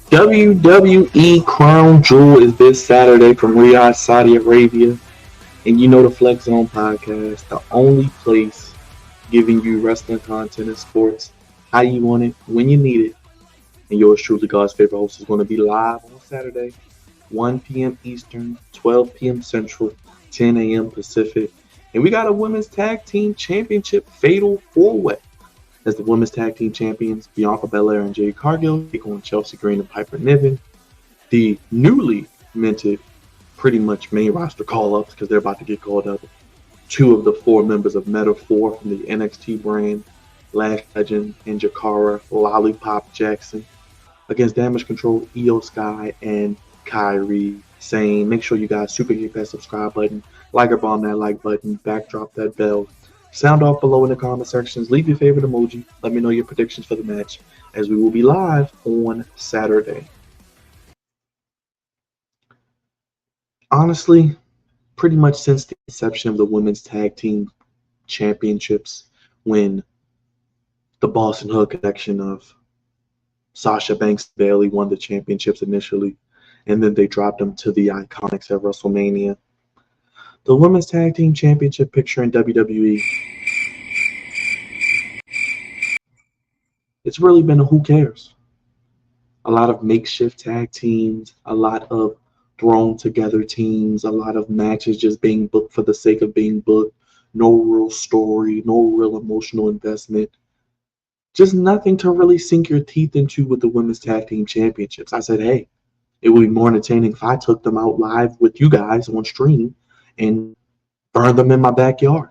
WWE Crown Jewel is this Saturday from Riyadh, Saudi Arabia. And you know the Flex Zone podcast, the only place giving you wrestling content and sports how you want it, when you need it. And yours truly, God's favorite host, is going to be live on Saturday, 1 p.m. Eastern, 12 p.m. Central, 10 a.m. Pacific. And we got a Women's Tag Team Championship Fatal 4-Way. As the Women's Tag Team Champions, Bianca Belair and Jade Cargill take on Chelsea Green and Piper Niven. The newly minted, pretty much main roster call-ups, because they're about to get called up, two of the four members of Meta-4 from the NXT brand, Lash Legend and Jakara Lollipop Jackson, against Damage Control, Io Sky, and Kyrie, saying make sure you guys super hit that subscribe button, like or bomb that like button, backdrop that bell, sound off below in the comment sections, leave your favorite emoji, let me know your predictions for the match, as we will be live on Saturday. Honestly, pretty much since the inception of the Women's Tag Team Championships, when the Boston Hood connection of Sasha Banks and Bayley won the championships initially, and then they dropped them to the Iconics at WrestleMania. The Women's Tag Team Championship picture in WWE, it's really been a who cares. A lot of makeshift tag teams, a lot of thrown together teams, a lot of matches just being booked for the sake of being booked, no real story, no real emotional investment. Just nothing to really sink your teeth into with the Women's Tag Team Championships. I said, hey, it would be more entertaining if I took them out live with you guys on stream and burned them in my backyard.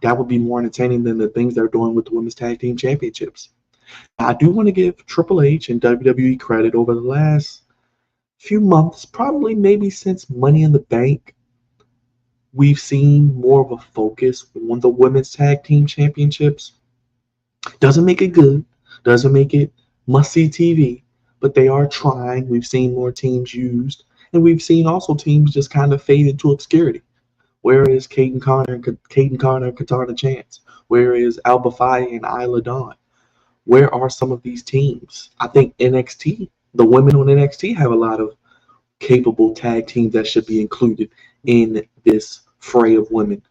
That would be more entertaining than the things they're doing with the Women's Tag Team Championships. I do want to give Triple H and WWE credit over the last few months, probably maybe since Money in the Bank. We've seen more of a focus on the Women's Tag Team Championships. Doesn't make it good, doesn't make it must-see TV, but they are trying. We've seen more teams used, and we've seen also teams just kind of fade into obscurity. Where is Caden Connor and Katana Chance? Where is Alba Faye and Isla Dawn? Where are some of these teams? I think NXT, the women on NXT have a lot of capable tag teams that should be included in this fray of women.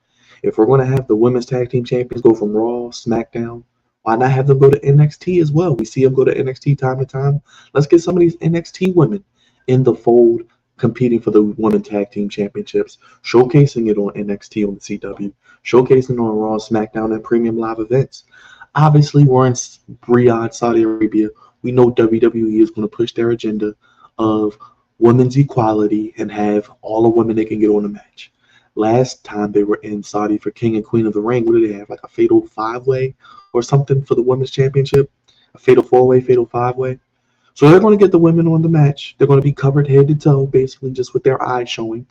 If we're going to have the women's tag team champions go from Raw, SmackDown, why not have them go to NXT as well? We see them go to NXT time to time. Let's get some of these NXT women in the fold competing for the women tag team championships, showcasing it on NXT on the CW, showcasing it on Raw, SmackDown, and premium live events. Obviously, we're in Riyadh, Saudi Arabia. We know WWE is going to push their agenda of women's equality and have all the women they can get on the match. Last time they were in Saudi for King and Queen of the Ring, what did they have? Like a fatal 5-way or something for the women's championship? A fatal 4-way, fatal 5-way? So they're going to get the women on the match. They're going to be covered head to toe, basically just with their eyes showing.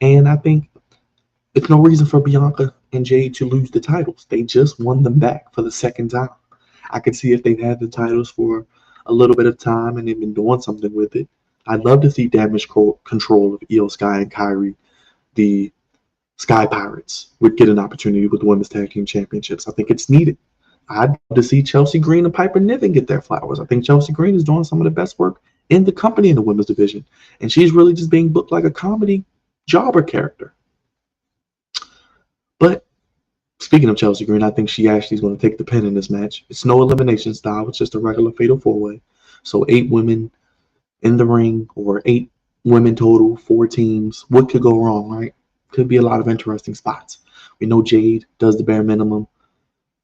And I think it's no reason for Bianca and Jade to lose the titles. They just won them back for the second time. I could see if they've had the titles for a little bit of time and they've been doing something with it. I'd love to see Damage Control of Io Sky and Kyrie, the Sky Pirates, would get an opportunity with the Women's Tag Team Championships. I think it's needed. I'd love to see Chelsea Green and Piper Niven get their flowers. I think Chelsea Green is doing some of the best work in the company in the women's division. And she's really just being booked like a comedy jobber character. But speaking of Chelsea Green, I think she actually is going to take the pin in this match. It's no elimination style. It's just a regular fatal 4-way. So 8 women in the ring, or 8 women total, 4 teams. What could go wrong, right? Could be a lot of interesting spots. We know Jade does the bare minimum.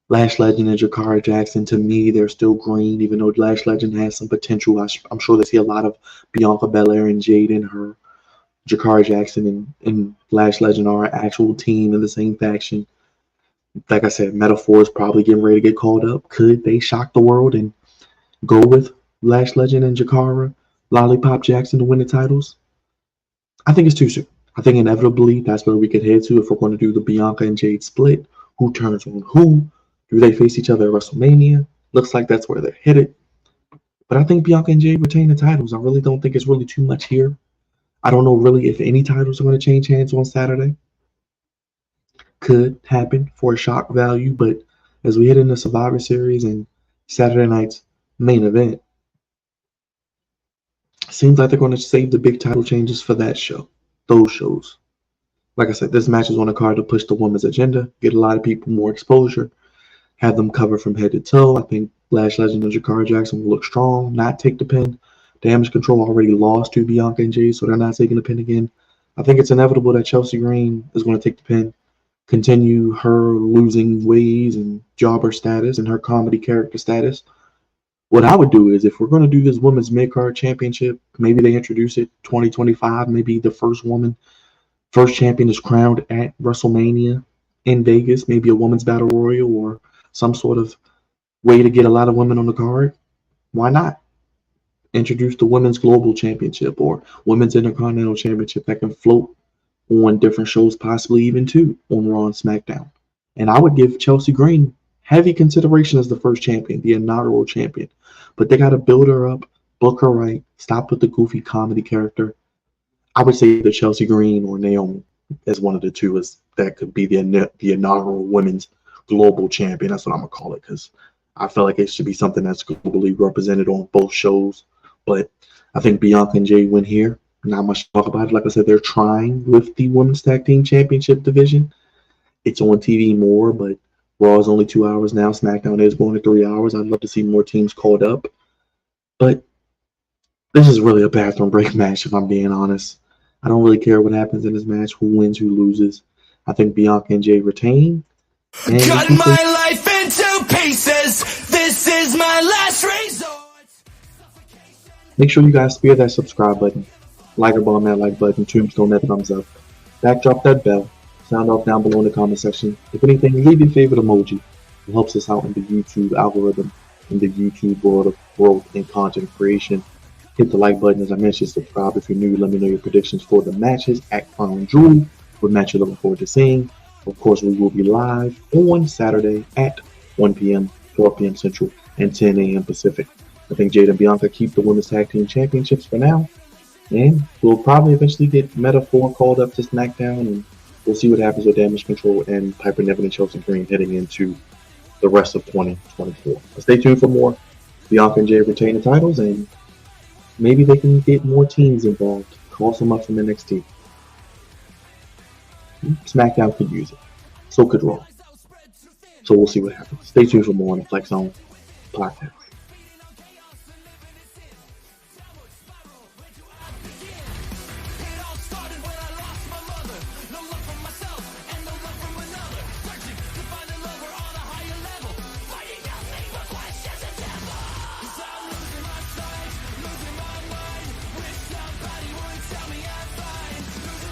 Lash Legend and Jakara Jackson, to me, they're still green, even though Lash Legend has some potential. I'm sure they see a lot of Bianca Belair and Jade in her. Jakara Jackson and Lash Legend are an actual team in the same faction. Like I said, Meta-4 is probably getting ready to get called up. Could they shock the world and go with Lash Legend and Jakara Lollipop Jackson to win the titles? I think it's too soon. I think inevitably that's where we could head to if we're going to do the Bianca and Jade split. Who turns on who? Do they face each other at WrestleMania? Looks like that's where they're headed. But I think Bianca and Jade retain the titles. I really don't think it's really too much here. I don't know really if any titles are going to change hands on Saturday. Could happen for a shock value, but as we head into Survivor Series and Saturday night's main event, Seems like they're going to save the big title changes for that show, those shows. Like I said, this match is on the card to push the women's agenda, get a lot of people more exposure, have them covered from head to toe. I think Lash Legend and Jakara Jackson will look strong, not take the pin. Damage Control already lost to Bianca and Jade, so they're not taking the pin again. I think it's inevitable that Chelsea Green is going to take the pin, continue her losing ways and jobber status and her comedy character status. What I would do is, if we're going to do this women's mid-card championship, maybe they introduce it 2025. Maybe the first champion is crowned at WrestleMania in Vegas. Maybe a women's battle royal or some sort of way to get a lot of women on the card. Why not introduce the women's global championship or women's intercontinental championship that can float on different shows, possibly even two on Raw and SmackDown? And I would give Chelsea Green heavy consideration as the first champion, the inaugural champion. But they got to build her up, book her right, stop with the goofy comedy character. I would say either Chelsea Green or Naomi as one of the two that could be the inaugural women's global champion. That's what I'm going to call it, because I feel like it should be something that's globally represented on both shows. But I think Bianca and Jade win here. Not much to talk about it. Like I said, they're trying with the Women's Tag Team Championship division. It's on TV more, but Raw is only 2 hours now. SmackDown is going to 3 hours. I'd love to see more teams called up. But this is really a bathroom break match, if I'm being honest. I don't really care what happens in this match, who wins, who loses. I think Bianca and Jade retain. Cut my life into pieces. This is my last resort. Make sure you guys spear that subscribe button. Like or bomb that like button. Tombstone that thumbs up. Backdrop that bell. Sound off down below in the comment section. If anything, leave your favorite emoji. It helps us out in the YouTube algorithm, in the YouTube world of growth and content creation. Hit the like button, as I mentioned. Subscribe if you're new. Let me know your predictions for the matches at Crown Jewel. What match you're looking forward to seeing. Of course, we will be live on Saturday at 1 p.m., 4 p.m. Central, and 10 a.m. Pacific. I think Jade and Bianca keep the Women's Tag Team Championships for now. And we'll probably eventually get Meta-4 called up to SmackDown, and we'll see what happens with Damage Control and Piper Niven and Chelsea Green heading into the rest of 2024. But stay tuned for more. Bianca and Jade retain the titles, and maybe they can get more teams involved. Call some up from NXT. SmackDown could use it. So could Raw. So we'll see what happens. Stay tuned for more on the Flex Zone podcast.